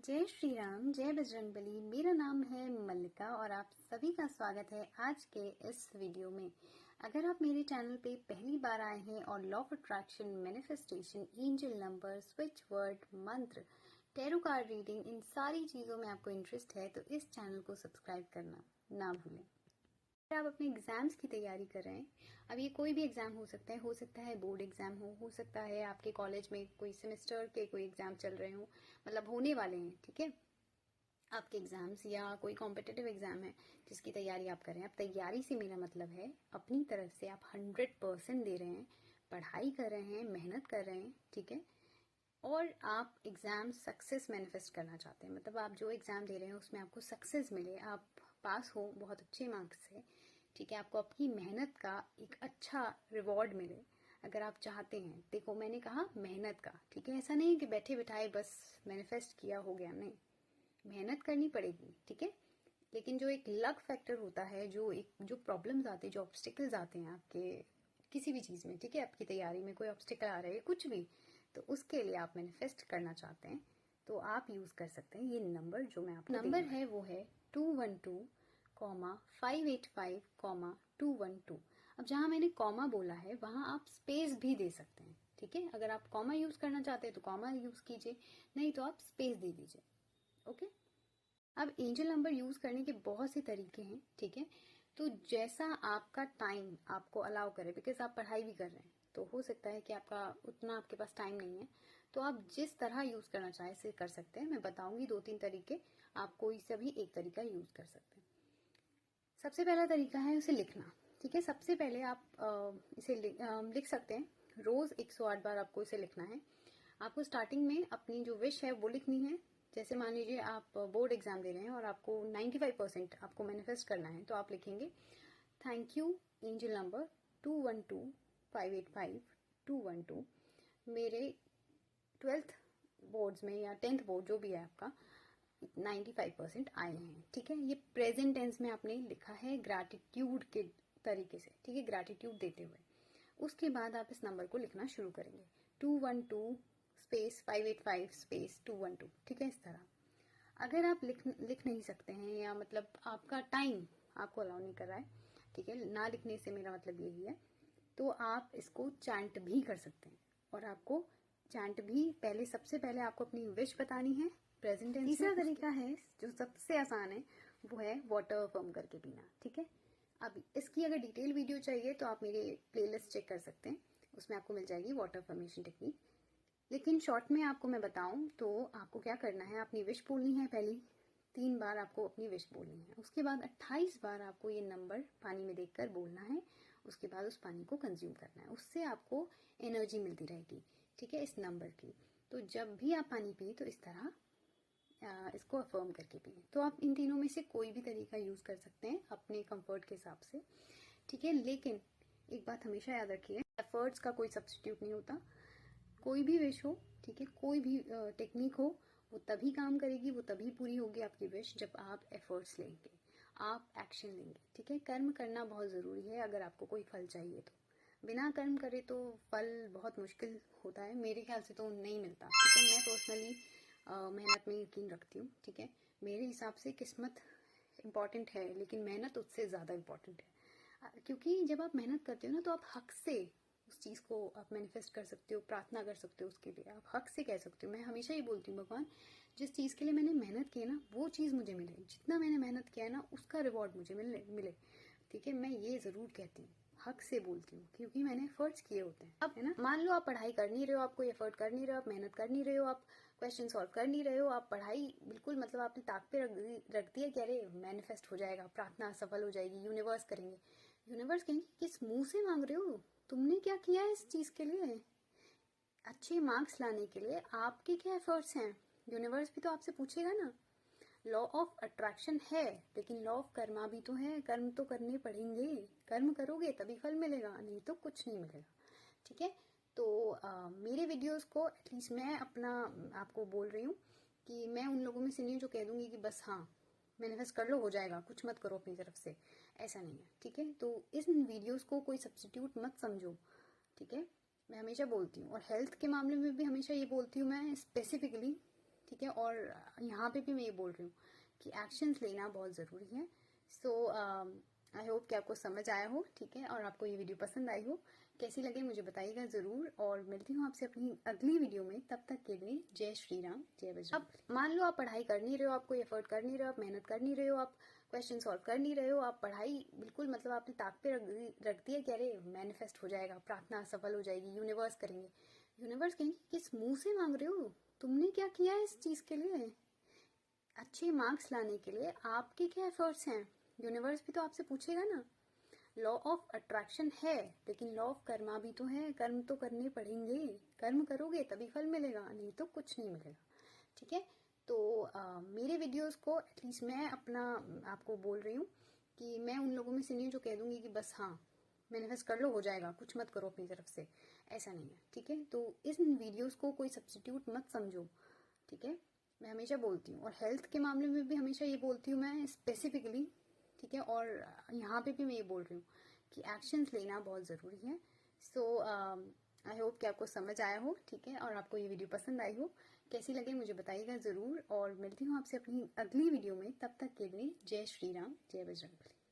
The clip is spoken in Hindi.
जय श्री राम, जय बजरंगबली। मेरा नाम है मल्लिका और आप सभी का स्वागत है आज के इस वीडियो में। अगर आप मेरे चैनल पे पहली बार आए हैं और law of attraction, manifestation, angel number, switch word, मंत्र, टैरो कार्ड रीडिंग, इन सारी चीज़ों में आपको इंटरेस्ट है तो इस चैनल को सब्सक्राइब करना ना भूलें। अगर आप अपने एग्जाम्स की तैयारी कर रहे हैं, अब ये कोई भी एग्जाम हो सकता है बोर्ड एग्जाम हो सकता है आपके कॉलेज में कोई सेमेस्टर के कोई एग्जाम चल रहे हो, मतलब होने वाले हैं, ठीक है, आपके एग्जाम्स या कोई कॉम्पिटिटिव एग्जाम है जिसकी तैयारी आप कर रहे हैं। अब तैयारी से मेरा मतलब है अपनी तरफ से आप 100% दे रहे हैं, पढ़ाई कर रहे हैं, मेहनत कर रहे हैं, ठीक है, और आप एग्जाम सक्सेस मैनिफेस्ट करना चाहते हैं। मतलब आप जो एग्जाम दे रहे हैं उसमें आपको सक्सेस मिले, आप पास हो बहुत अच्छे मार्क्स से, ठीक है, आपको आपकी मेहनत का एक अच्छा रिवॉर्ड मिले। अगर आप चाहते हैं, देखो मैंने कहा मेहनत का, ठीक है, ऐसा नहीं कि बैठे बिठाए बस मैनिफेस्ट किया हो गया, नहीं, मेहनत करनी पड़ेगी, ठीक है। लेकिन जो एक लक फैक्टर होता है, जो प्रॉब्लम्स आते हैं, जो ऑब्स्टिकल्स आते हैं आपके किसी भी चीज में, ठीक है, आपकी तैयारी में कोई ऑब्स्टिकल आ रहा है कुछ भी, तो उसके लिए आप मैनिफेस्ट करना चाहते हैं तो आप यूज कर सकते हैं ये नंबर जो मैं आपको नंबर है वो है 212,585,212। अब जहां मैंने कॉमा बोला है वहां आप स्पेस भी दे सकते हैं, ठीक है। अगर आप कॉमा यूज करना चाहते हैं तो कॉमा यूज कीजिए, नहीं तो आप स्पेस दे दीजिए, ओके। अब एंजल नंबर यूज करने के बहुत से तरीके हैं, ठीक है, तो जैसा आपका टाइम आपको अलाउ करे, बिकॉज आप पढ़ाई भी कर रहे हैं तो हो सकता है कि आपका उतना आपके पास टाइम नहीं है, तो आप जिस तरह यूज करना चाहे से कर सकते हैं। मैं बताऊंगी 2-3 तरीके, आप कोई से भी एक तरीका यूज कर सकते हैं। सबसे पहला तरीका है उसे लिखना, ठीक है। सबसे पहले आप इसे लिख सकते हैं, रोज 108 बार आपको इसे लिखना है। आपको स्टार्टिंग में अपनी जो विश है वो लिखनी है। जैसे मान लीजिए आप बोर्ड एग्जाम दे रहे हैं और आपको 95% आपको मैनिफेस्ट करना है, तो आप लिखेंगे थैंक यू एंजल नंबर 212,585,212 मेरे 12th बोर्ड्स में या 10th बोर्ड जो भी है आपका 95% आए हैं, ठीक है। ये प्रेजेंट टेंस में आपने लिखा है ग्रैटिट्यूड के तरीके से, ठीक है, ग्रैटिट्यूड देते हुए। उसके बाद आप इस नंबर को लिखना शुरू करेंगे 212 स्पेस 585 स्पेस 212, ठीक है, इस तरह। अगर आप लिख नहीं सकते हैं या मतलब आपका टाइम आपको अलाउ नहीं कर रहा है, ठीक है, ना लिखने से मेरा मतलब यही है, तो आप इसको चैंट भी कर सकते हैं। और आपको चैंट भी पहले, सबसे पहले आपको अपनी विश बतानी है प्रेजेंट टेंस। तीसरा तरीका है जो सबसे आसान है, वो है वाटर फॉर्म करके पीना, ठीक है। अब इसकी अगर डिटेल वीडियो चाहिए तो आप मेरे प्लेलिस्ट चेक कर सकते हैं, उसमें आपको मिल जाएगी वाटर फॉर्मेशन टेक्निक। लेकिन शॉर्ट में आपको मैं बताऊं तो आपको क्या करना है, अपनी विश बोलनी है। पहली 3 बार आपको अपनी विश बोलनी है, उसके बाद 28 बार आपको ये नंबर पानी में देखकर बोलना है, उसके बाद उस पानी को कंज्यूम करना है। उससे आपको एनर्जी मिलती रहेगी, ठीक है, इस नंबर की। तो जब भी आप पानी पिए तो इस तरह इसको अफर्म करके पिए। तो आप इन तीनों में से कोई भी तरीका यूज कर सकते हैं अपने कंफर्ट के हिसाब से, ठीक है। लेकिन एक बात हमेशा याद रखिए, एफर्ट्स का कोई सब्स्टिट्यूट नहीं होता। कोई भी विश हो, ठीक है, कोई भी टेक्निक हो, वो तभी काम करेगी, वो तभी पूरी होगी आपकी विश जब आप एफर्ट्स लेंगे, आप एक्शन लेंगे, ठीक है। कर्म करना बहुत जरूरी है अगर आपको कोई फल चाहिए तो। बिना कर्म करे तो फल बहुत मुश्किल होता है, मेरे ख्याल से तो नहीं मिलता, ठीक है। मैं पर्सनली मेहनत में यकीन रखती हूँ, ठीक है। मेरे हिसाब से किस्मत इम्पॉर्टेंट है लेकिन मेहनत उससे ज्यादा इम्पॉर्टेंट है, क्योंकि जब आप मेहनत करते हो ना तो आप हक से उस चीज को आप मैनिफेस्ट कर सकते हो, प्रार्थना कर सकते हो, उसके लिए आप हक से कह सकते हो। मैं हमेशा ही बोलती हूँ, भगवान जिस चीज के लिए मैंने मेहनत की है ना वो चीज मुझे मिले, जितना मैंने मेहनत किया है ना उसका रिवॉर्ड मुझे मिले, ठीक है। मैं ये जरूर कहती हूँ, हक से बोलती हूँ, क्योंकि मैंने एफर्ट्स किए होते हैं। अब है ना, मान लो आप पढ़ाई कर नहीं रहे हो, आप कोई एफर्ट कर नहीं रहे हो, आप मेहनत कर नहीं रहे हो, आप क्वेश्चन सॉल्व कर नहीं रहे हो, आप पढ़ाई बिल्कुल मतलब आपने ताक पे रख दिया कि अरे मैनिफेस्ट हो जाएगा, प्रार्थना सफल हो जाएगी, यूनिवर्स करेंगे। यूनिवर्स कहेंगे किस मुंह से मांग रहे हो, तुमने क्या किया है इस चीज के लिए, अच्छे मार्क्स लाने के लिए आपके क्या एफर्ट्स हैं, यूनिवर्स भी तो आपसे पूछेगा ना। लॉ ऑफ अट्रैक्शन है लेकिन लॉ ऑफ कर्मा भी तो है, कर्म तो करने पड़ेंगे, कर्म करोगे तभी फल मिलेगा, नहीं तो कुछ नहीं मिलेगा, ठीक है। तो मेरे वीडियोस को एटलीस्ट मैं अपना आपको बोल रही हूँ कि मैं उन लोगों में से नहीं जो कह दूंगी कि बस हाँ मैनिफेस्ट कर लो हो जाएगा, कुछ मत करो अपनी तरफ से, ऐसा नहीं है, ठीक है। तो इन वीडियोस को कोई सब्स्टिट्यूट मत समझो, ठीक है। मैं हमेशा बोलती हूँ, और हेल्थ के मामले में भी हमेशा ये बोलती हूँ मैं स्पेसिफिकली ठीक है। और यहाँ पे भी मैं ये बोल रही हूँ कि एक्शंस लेना बहुत ज़रूरी है। सो आई होप कि आपको समझ आया हो, ठीक है, और आपको ये वीडियो पसंद आई हो। कैसी लगे मुझे बताइएगा ज़रूर, और मिलती हूँ आपसे अपनी अगली वीडियो में। तब तक के लिए जय श्री राम, जय बजरंग। अब मान लो आप पढ़ाई कर नहीं रहे हो, आप कोई एफर्ट कर नहीं रहे हो, आप मेहनत कर नहीं रहे हो, आप क्वेश्चन सॉल्व कर नहीं रहे हो, आप पढ़ाई बिल्कुल मतलब आपने ताक पे रख दी है कि अरे मैनिफेस्ट हो जाएगा, प्रार्थना सफल हो जाएगी, यूनिवर्स करेंगे। यूनिवर्स कहेंगे किस मुंह से मांग रहे हो, तुमने क्या किया है इस चीज़ के लिए? अच्छे मार्क्स लाने के लिए आपके क्या एफर्ट्स हैं? यूनिवर्स भी तो आपसे पूछेगा ना। लॉ ऑफ अट्रैक्शन है, लेकिन लॉ ऑफ कर्मा भी तो है। कर्म तो करने पड़ेंगे, कर्म करोगे तभी फल मिलेगा, नहीं तो कुछ नहीं मिलेगा, ठीक है। तो मेरे वीडियोस को एटलीस्ट मैं अपना आपको बोल रही हूँ कि मैं उन लोगों में से नहीं जो कह दूंगी कि बस हाँ मैनिफेस्ट कर लो हो जाएगा, कुछ मत करो अपनी तरफ से, ऐसा नहीं है, ठीक है। तो इन वीडियोस को कोई सब्स्टिट्यूट मत समझो, ठीक है। मैं हमेशा बोलती हूँ, और हेल्थ के मामले में भी हमेशा ये बोलती हूँ मैं स्पेसिफिकली, ठीक है। और यहाँ पे भी मैं ये बोल रही हूँ कि एक्शंस लेना बहुत ज़रूरी है। सो आई होप कि आपको समझ आया हो, ठीक है, और आपको ये वीडियो पसंद आई हो। कैसी लगे मुझे बताइएगा ज़रूर, और मिलती हूँ आपसे अपनी अगली वीडियो में। तब तक के लिए जय श्री राम, जय बजरंग बली।